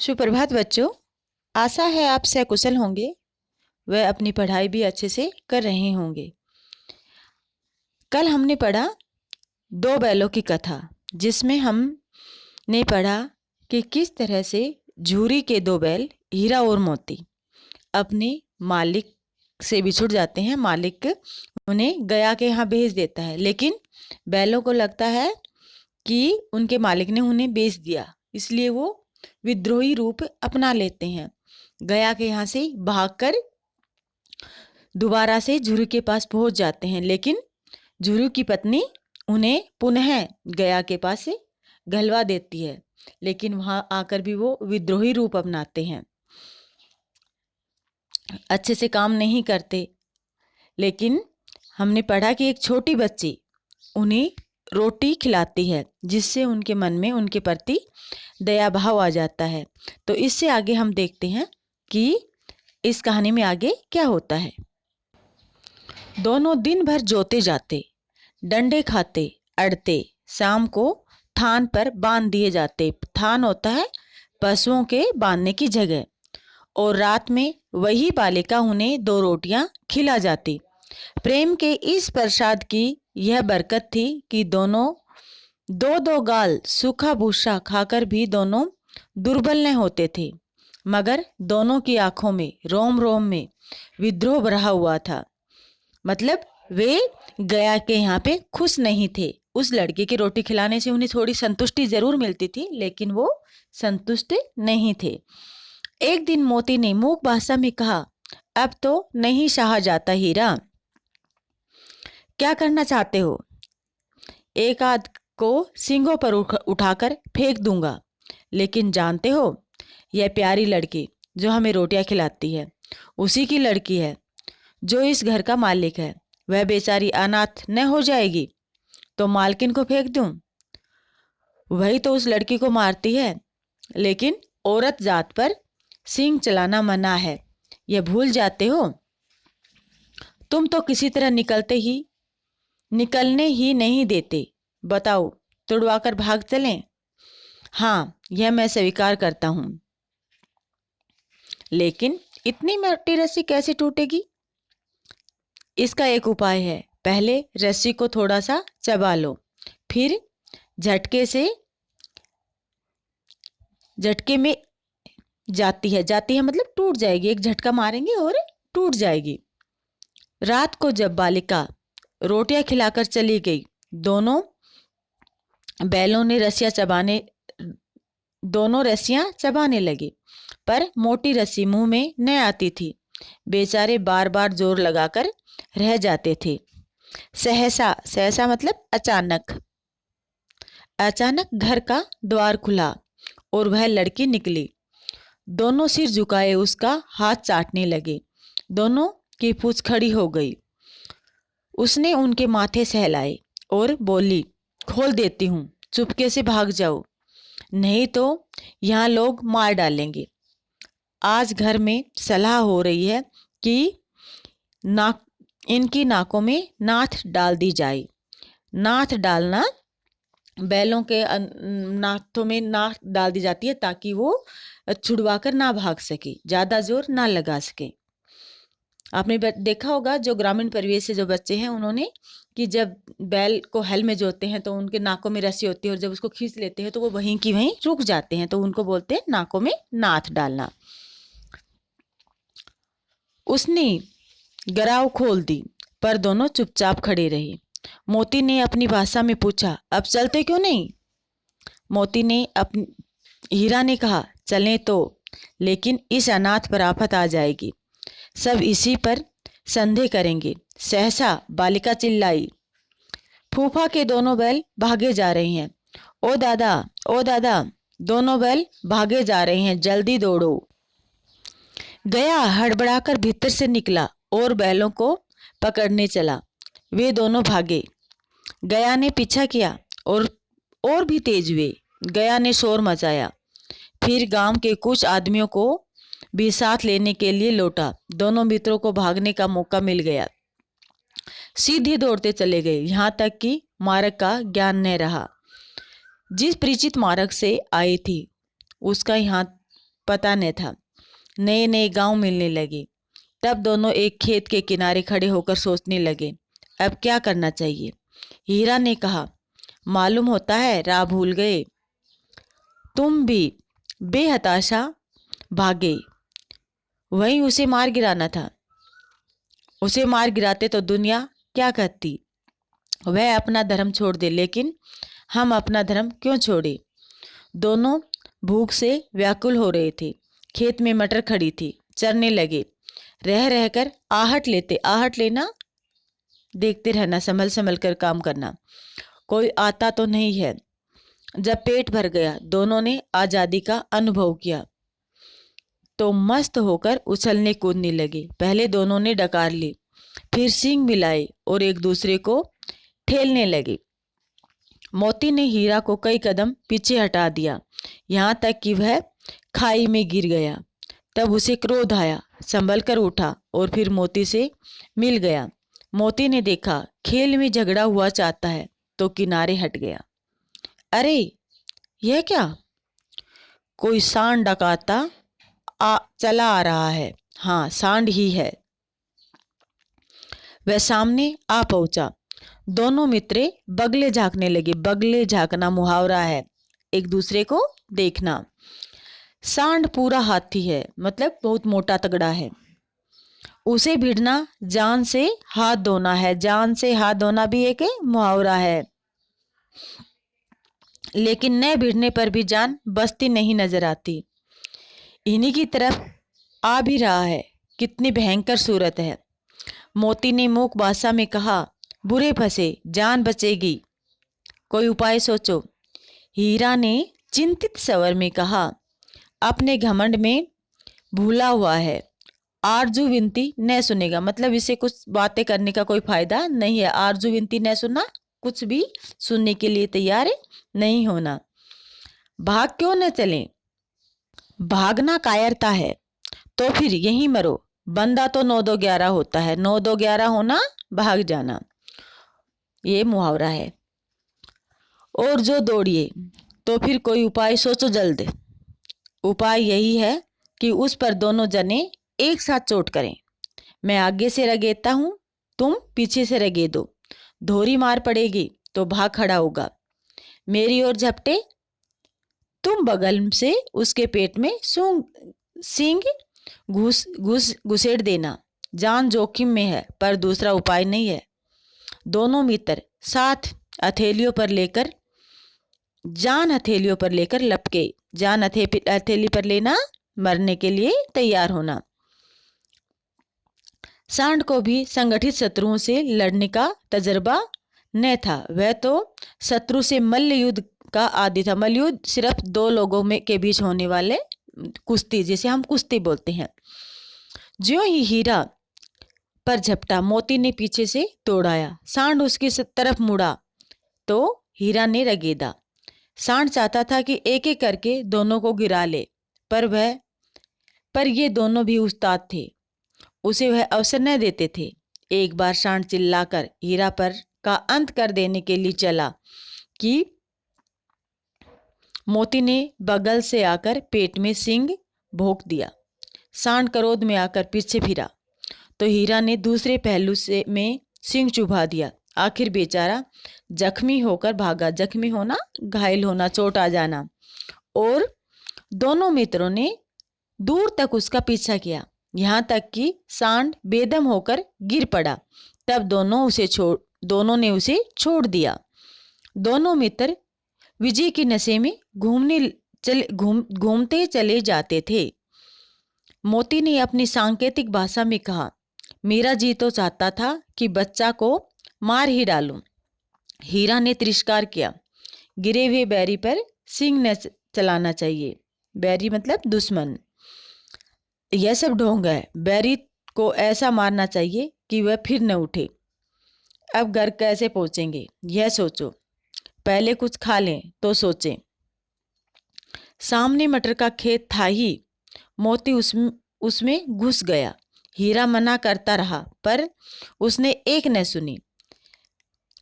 सुप्रभात बच्चों। आशा है आप सकुशल होंगे। वह अपनी पढ़ाई भी अच्छे से कर रहे होंगे। कल हमने पढ़ा दो बैलों की कथा, जिसमें हमने पढ़ा कि किस तरह से झूरी के दो बैल हीरा और मोती अपने मालिक से बिछुड़ जाते हैं। मालिक उन्हें गया के यहाँ भेज देता है, लेकिन बैलों को लगता है कि उनके मालिक ने उन्हें बेच दिया, इसलिए वो विद्रोही रूप अपना लेते हैं। गया के यहाँ से भागकर दोबारा से झुरू के पास पहुंच जाते हैं, लेकिन झुरू की पत्नी उन्हें पुनः गया के पास से घलवा देती है, लेकिन वहां आकर भी वो विद्रोही रूप अपनाते हैं, अच्छे से काम नहीं करते। लेकिन हमने पढ़ा कि एक छोटी बच्ची उन्हें रोटी खिलाती है, जिससे उनके मन में उनके प्रति दया भाव आ जाता है। तो इससे आगे हम देखते हैं कि इस कहानी में आगे क्या होता है। दोनों दिन भर जोते जाते, डंडे खाते, अड़ते, शाम को थान पर बांध दिए जाते। थान होता है पशुओं के बांधने की जगह, और रात में वही बालिका उन्हें दो रोटियां खिला जाती। प्रेम के इस प्रसाद की यह बरकत थी कि दोनों दो दो गाल सूखा भूसा खाकर भी दोनों दुर्बल न होते थे, मगर दोनों की आंखों में रोम रोम में विद्रोह भरा हुआ था। मतलब वे गया के यहाँ पे खुश नहीं थे। उस लड़के की रोटी खिलाने से उन्हें थोड़ी संतुष्टि जरूर मिलती थी, लेकिन वो संतुष्ट नहीं थे। एक दिन मोती ने मूक भाषा में कहा, अब तो नहीं सहा जाता हीरा, क्या करना चाहते हो? एक आध को सींगों पर उठाकर फेंक दूंगा, लेकिन जानते हो यह प्यारी लड़की जो हमें रोटियां खिलाती है उसी की लड़की है जो इस घर का मालिक है। वह बेचारी अनाथ न हो जाएगी तो मालकिन को फेंक दूं? वही तो उस लड़की को मारती है, लेकिन औरत जात पर सींग चलाना मना है, यह भूल जाते हो? तुम तो किसी तरह निकलने ही नहीं देते। बताओ, तुड़वाकर भाग चलें? हाँ, यह मैं स्वीकार करता हूं, लेकिन इतनी मोटी रस्सी कैसे टूटेगी? इसका एक उपाय है। पहले रस्सी को थोड़ा सा चबा लो, फिर झटके में जाती है मतलब टूट जाएगी। एक झटका मारेंगे और टूट जाएगी। रात को जब बालिका रोटियां खिलाकर चली गई, दोनों बैलों ने रस्सियां चबाने लगे, पर मोटी रस्सी मुंह में न आती थी। बेचारे बार बार जोर लगाकर रह जाते थे। सहसा मतलब अचानक घर का द्वार खुला और वह लड़की निकली। दोनों सिर झुकाए उसका हाथ चाटने लगे। दोनों की पूंछ खड़ी हो गई। उसने उनके माथे सहलाए और बोली, खोल देती हूँ, चुपके से भाग जाओ, नहीं तो यहाँ लोग मार डालेंगे। आज घर में सलाह हो रही है कि इनकी नाकों में नाथ डाल दी जाए। नाथ डालना, बैलों के नाथों में नाथ डाल दी जाती है ताकि वो छुड़वाकर ना भाग सके, ज्यादा जोर ना लगा सके। आपने देखा होगा जो ग्रामीण परिवेश से जो बच्चे हैं, उन्होंने कि जब बैल को हल में जोतते हैं तो उनके नाकों में रस्सी होती है, और जब उसको खींच लेते हैं तो वो वहीं की वहीं रुक जाते हैं, तो उनको बोलते हैं नाकों में नाथ डालना। उसने गराव खोल दी, पर दोनों चुपचाप खड़े रहे। मोती ने अपनी भाषा में पूछा, अब चलते क्यों नहीं? हीरा ने कहा, चलें तो, लेकिन इस अनाथ पर आफत आ जाएगी, सब इसी पर संदेह करेंगे। सहसा बालिका चिल्लाई, फूफा के दोनों बैल भागे जा रहे हैं। ओ दादा, दोनों बैल भागे जा रहे हैं, जल्दी दौड़ो। गया हड़बड़ाकर भीतर से निकला और बैलों को पकड़ने चला। वे दोनों भागे। गया ने पीछा किया और भी तेज हुए। गया ने शोर मचाया, फिर गांव के कुछ आदमियों को भी साथ लेने के लिए लौटा। दोनों मित्रों को भागने का मौका मिल गया। सीधे दौड़ते चले गए, यहाँ तक कि मार्ग का ज्ञान न रहा। जिस परिचित मार्ग से आई थी उसका यहाँ पता न था। नए नए गांव मिलने लगे। तब दोनों एक खेत के किनारे खड़े होकर सोचने लगे, अब क्या करना चाहिए। हीरा ने कहा, मालूम होता है राह भूल गए। तुम भी बेहताशा भागे। वहीं उसे मार गिराना था। उसे मार गिराते तो दुनिया क्या कहती। वह अपना धर्म छोड़ दे, लेकिन हम अपना धर्म क्यों छोड़े। दोनों भूख से व्याकुल हो रहे थे। खेत में मटर खड़ी थी, चरने लगे। रह रहकर आहट लेना, देखते रहना, संभल संभल कर काम करना। कोई आता तो नहीं है। जब पेट भर गया, दोनों ने आजादी का अनुभव किया तो मस्त होकर उछलने कूदने लगे। पहले दोनों ने डकार ली, फिर सींग मिलाए और एक दूसरे को ठेलने लगे। मोती ने हीरा को कई कदम पीछे हटा दिया, यहाँ तक कि वह खाई में गिर गया। तब उसे क्रोध आया, संभल कर उठा और फिर मोती से मिल गया। मोती ने देखा खेल में झगड़ा हुआ चाहता है तो किनारे हट गया। अरे यह क्या, कोई सांड डकाता चला आ रहा है। हाँ, सांड ही है। वह सामने आ पहुंचा। दोनों मित्र बगले झांकने लगे। बगले झांकना मुहावरा है, एक दूसरे को देखना। सांड पूरा हाथी है, मतलब बहुत मोटा तगड़ा है। उसे भिड़ना जान से हाथ धोना है। जान से हाथ धोना भी एक मुहावरा है। लेकिन न भिड़ने पर भी जान बचती नहीं नजर आती। इन्हीं की तरफ आ भी रहा है। कितनी भयंकर सूरत है। मोती ने मूक भाषा में कहा, बुरे फंसे, जान बचेगी, कोई उपाय सोचो। हीरा ने चिंतित स्वर में कहा, अपने घमंड में भूला हुआ है, आरजू विनती न सुनेगा। मतलब इसे कुछ बातें करने का कोई फायदा नहीं है। आरजू विनती न सुनना, कुछ भी सुनने के लिए तैयार नहीं होना। भाग क्यों न चलें। भागना कायरता है तो फिर यहीं मरो। बंदा तो 9-2-11 होता है, 9-2-11 होना, भाग जाना, ये मुहावरा है। और जो दौड़िए तो फिर कोई उपाय सोचो जल्द। उपाय यही है कि उस पर दोनों जने एक साथ चोट करें। मैं आगे से रगेता हूं, तुम पीछे से रगेदो। धोरी मार पड़ेगी तो भाग खड़ा होगा। मेरी ओर झपटे, तुम बगल से उसके पेट में सींग घुसेड़ देना। जान जोखिम में है पर दूसरा उपाय नहीं है। दोनों मित्र साथ हथेलियों पर लेकर लपके। जान हथेली पर लेना, मरने के लिए तैयार होना। सांड को भी संगठित शत्रुओं से लड़ने का तजर्बा न था। वह तो शत्रु से मल्ल युद्ध का आदी था। मल्ल युद्ध सिर्फ दो लोगों में के बीच होने वाले कुश्ती, जिसे हम कुश्ती बोलते हैं। ज्यों ही हीरा पर झपटा, मोती ने पीछे से दौड़ाया। सांड उसकी तरफ मुड़ा तो हीरा ने रगेदा। सांड चाहता था कि एक एक करके दोनों को गिरा ले, पर ये दोनों भी उस्ताद थे, उसे वह अवसर न देते थे। एक बार सांड चिल्लाकर हीरा पर का अंत कर देने के लिए चला कि मोती ने बगल से आकर पेट में सींग भोंक दिया। सांड क्रोध में आकर पीछे फिरा तो हीरा ने दूसरे पहलू से में सींग चुभा दिया। आखिर बेचारा जख्मी होकर भागा। जख्मी होना, घायल होना, चोट आ जाना। और दोनों मित्रों ने दूर तक उसका पीछा किया, यहाँ तक कि सांड बेदम होकर गिर पड़ा। तब दोनों ने उसे छोड़ दिया। दोनों मित्र विजय की नशे में घूमते चले जाते थे। मोती ने अपनी सांकेतिक भाषा में कहा, मेरा जी तो चाहता था कि बच्चा को मार ही डालूं। हीरा ने तिरस्कार किया, गिरे हुए बैरी पर सींग न चलाना चाहिए। बैरी मतलब दुश्मन। यह सब ढोंग है। बैरी को ऐसा मारना चाहिए कि वह फिर न उठे। अब घर कैसे पहुंचेंगे, यह सोचो। पहले कुछ खा लें तो सोचें। सामने मटर का खेत था ही। मोती उसमें घुस गया। हीरा मना करता रहा पर उसने एक न सुनी।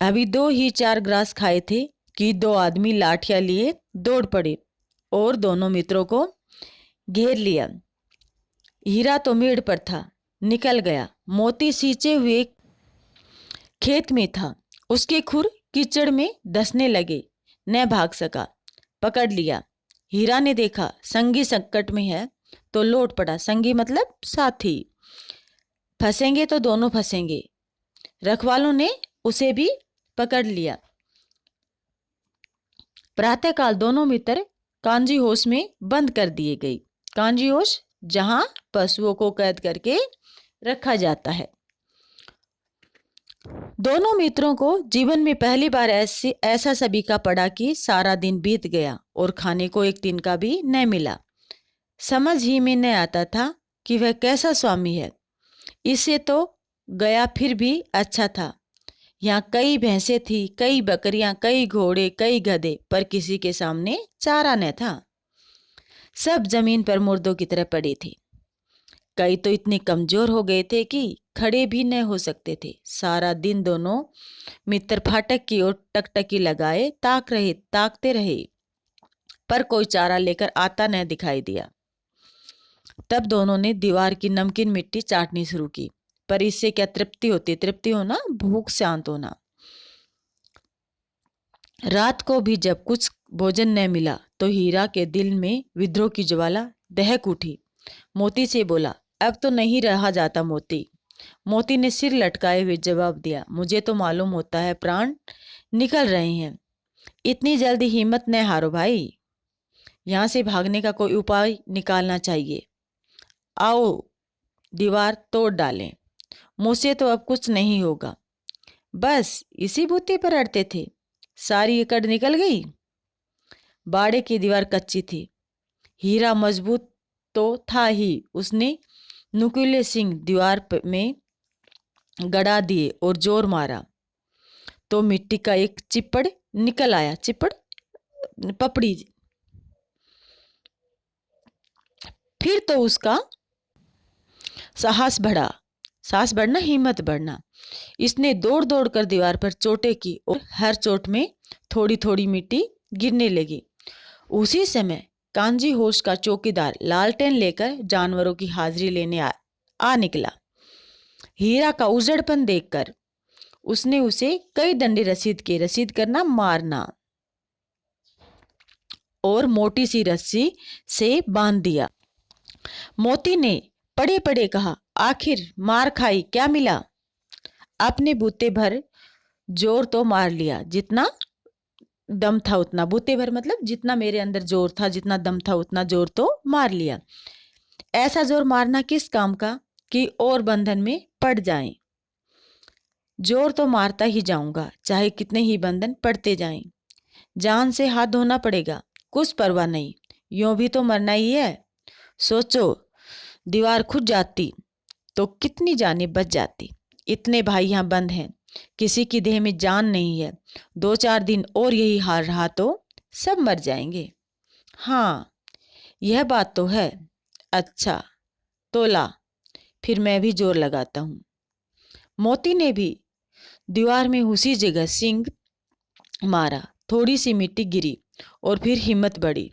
अभी 2 ही 4 ग्रास खाए थे कि 2 आदमी लाठियां लिए दौड़ पड़े और दोनों मित्रों को घेर लिया। हीरा तो मेड़ पर था, निकल गया। मोती सींचे हुए खेत में था, उसके खुर कीचड़ में धंसने लगे, न भाग सका। पकड़ लिया। हीरा ने देखा संगी संकट में है तो लौट पड़ा। संगी मतलब साथी, फंसेंगे तो दोनों फंसेंगे। रखवालों ने उसे भी पकड़ लिया। प्रातःकाल दोनों मित्र कांजी होश में बंद कर दिए गए। कांजी होश जहां पशुओं को कैद करके रखा जाता है। दोनों मित्रों को जीवन में पहली बार ऐसा सभी का पड़ा कि सारा दिन बीत गया और खाने को एक दिन का भी न मिला। समझ ही में न आता था कि वह कैसा स्वामी है। इससे तो गया फिर भी अच्छा था। यहाँ कई भैंसें थी, कई बकरियां, कई घोड़े, कई गधे, पर किसी के सामने चारा न था। सब जमीन पर मुर्दों की तरह पड़े थे। कई तो इतने कमजोर हो गए थे कि खड़े भी न हो सकते थे। सारा दिन दोनों मित्र फाटक की ओर टकटकी लगाए ताकते रहे, पर कोई चारा लेकर आता न दिखाई दिया। तब दोनों ने दीवार की नमकीन मिट्टी चाटनी शुरू की, पर इससे क्या तृप्ति होती? तृप्ति होना, भूख शांत होना। रात को भी जब कुछ भोजन न मिला तो हीरा के दिल में विद्रोह की ज्वाला दहक उठी। मोती से बोला, अब तो नहीं रहा जाता मोती। मोती ने सिर लटकाए हुए जवाब दिया, मुझे तो मालूम होता है प्राण निकल रहे हैं। इतनी जल्दी हिम्मत न हारो भाई, यहाँ से भागने का कोई उपाय निकालना चाहिए। आओ दीवार तोड़ डालें, मुझसे तो अब कुछ नहीं होगा। बस इसी बूते पर अड़ते थे, सारी एकड़ निकल गई। बाड़े की दीवार कच्ची थी। हीरा मजबूत तो था ही, उसने नुकीले सिंह दीवार में गड़ा दिए और जोर मारा तो मिट्टी का एक चिप्पड़ निकल आया। चिप्पड़, पपड़ी। फिर तो उसका साहस बढ़ना, हिम्मत बढ़ना। इसने दौड़ दौड़ कर दीवार पर चोटें की और हर चोट में थोड़ी थोड़ी मिट्टी गिरने लगी। उसी समय कांजी होश का चौकीदार लालटेन लेकर जानवरों की हाजिरी लेने आ निकला। हीरा का उजड़पन देखकर उसने उसे कई डंडे रसीद किए। रसीद करना, मारना, और मोटी सी रस्सी से बांध दिया। मोती ने पड़े पड़े कहा, आखिर मार खाई, क्या मिला? अपने बूते भर जोर तो मार लिया, जितना दम था उतना। बूते भर मतलब जितना मेरे अंदर जोर था, जितना दम था उतना जोर तो मार लिया। ऐसा जोर मारना किस काम का कि और बंधन में पड़ जाएं। जोर तो मारता ही जाऊंगा, चाहे कितने ही बंधन पड़ते जाएं। जान से हाथ धोना पड़ेगा, कुछ परवाह नहीं, यूं भी तो मरना ही है। सोचो, दीवार खुद जाती तो कितनी जानें बच जाती। इतने भाई यहाँ बंद हैं, किसी की देह में जान नहीं है। 2-4 दिन और यही हाल रहा तो सब मर जाएंगे। हाँ, यह बात तो है। अच्छा तो ला, फिर मैं भी जोर लगाता हूँ। मोती ने भी दीवार में उसी जगह सिंग मारा। थोड़ी सी मिट्टी गिरी और फिर हिम्मत बढ़ी।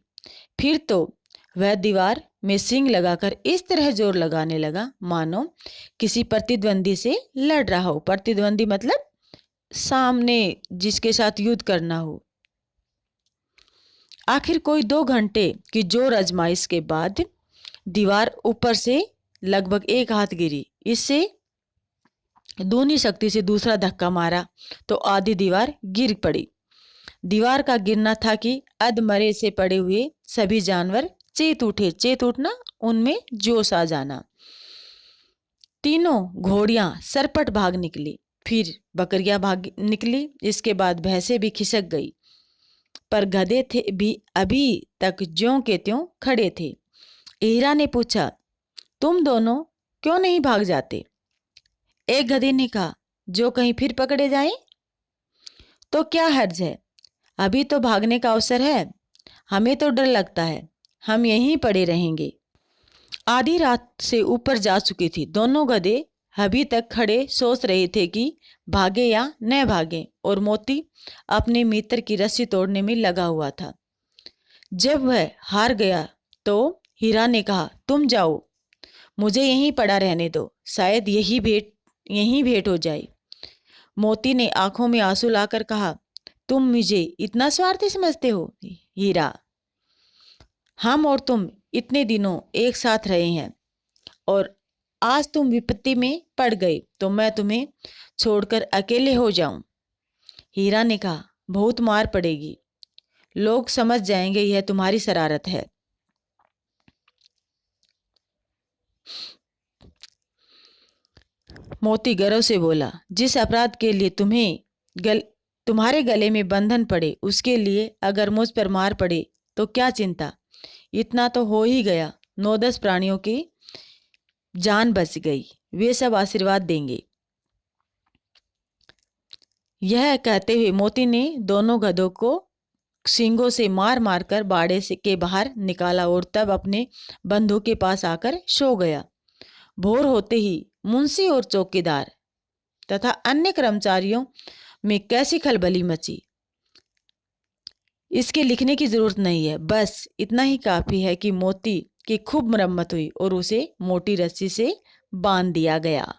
फिर तो वह दीवार में सिंग लगाकर इस तरह जोर लगाने लगा मानो किसी प्रतिद्वंदी से लड़ रहा हो। प्रतिद्वंदी मतलब सामने जिसके साथ युद्ध करना हो। आखिर कोई 2 घंटे की जोर आजमाइश के बाद दीवार ऊपर से लगभग 1 हाथ गिरी। इससे दूनी शक्ति से दूसरा धक्का मारा तो आधी दीवार गिर पड़ी। दीवार का गिरना था कि अधमरे से पड़े हुए सभी जानवर चेत उठे। चेत उठना, उनमें जोश आ जाना। तीनों घोड़ियां सरपट भाग निकली, फिर बकरियां भाग निकली, इसके बाद भैंसें भी खिसक गई, पर गधे थे भी अभी तक ज्यों के त्यों खड़े थे। हीरा ने पूछा, तुम दोनों क्यों नहीं भाग जाते? एक गधे ने कहा, जो कहीं फिर पकड़े जाएं तो क्या हर्ज है, अभी तो भागने का अवसर है। हमें तो डर लगता है, हम यहीं पड़े रहेंगे। आधी रात से ऊपर जा चुकी थी। दोनों गधे अभी तक खड़े सोच रहे थे कि भागे या न भागे, और मोती अपने मित्र की रस्सी तोड़ने में लगा हुआ था। जब वह हार गया तो हीरा ने कहा, तुम जाओ, मुझे यहीं पड़ा रहने दो, शायद यहीं भेंट हो जाए। मोती ने आंखों में आंसू लाकर कहा, तुम मुझे इतना स्वार्थी समझते हो? हीरा, हम और तुम इतने दिनों एक साथ रहे हैं और आज तुम विपत्ति में पड़ गए तो मैं तुम्हें छोड़कर अकेले हो जाऊं? हीरा ने कहा, बहुत मार पड़ेगी, लोग समझ जाएंगे यह तुम्हारी शरारत है। मोती गर्व से बोला, जिस अपराध के लिए तुम्हारे गले में बंधन पड़े, उसके लिए अगर मुझ पर मार पड़े तो क्या चिंता, इतना तो हो ही गया, 9-10 प्राणियों की जान बच गई, वे सब आशीर्वाद देंगे। यह कहते हुए मोती ने दोनों गधों को सींगों से मार मार कर बाड़े से के बाहर निकाला और तब अपने बंधु के पास आकर सो गया। भोर होते ही मुंशी और चौकीदार तथा अन्य कर्मचारियों में कैसी खलबली मची, इसके लिखने की जरूरत नहीं है। बस इतना ही काफी है कि मोती की खूब मरम्मत हुई और उसे मोटी रस्सी से बांध दिया गया।